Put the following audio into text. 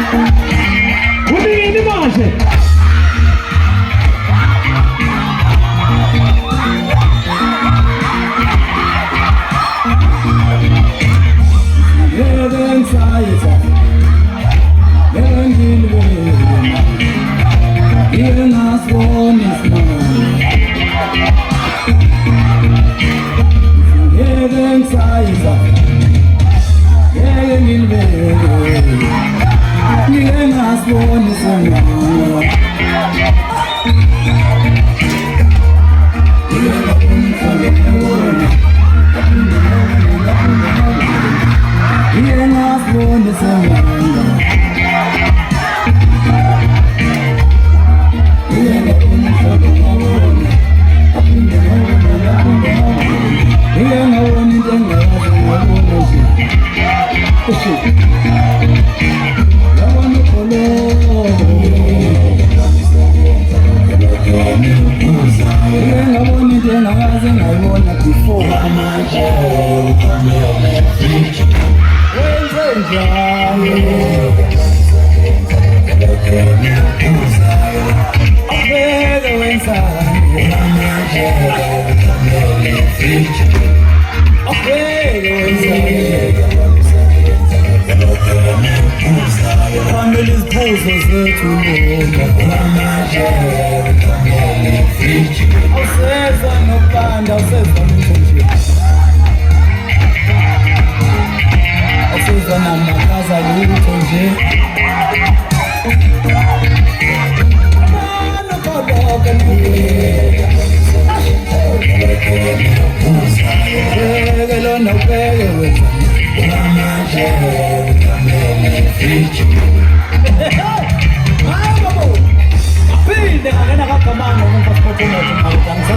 Kudini manje. Heaven sighs, heaven will heaven has one is mine. Heaven sighs, heaven will heaven has one is mine. Heaven has one is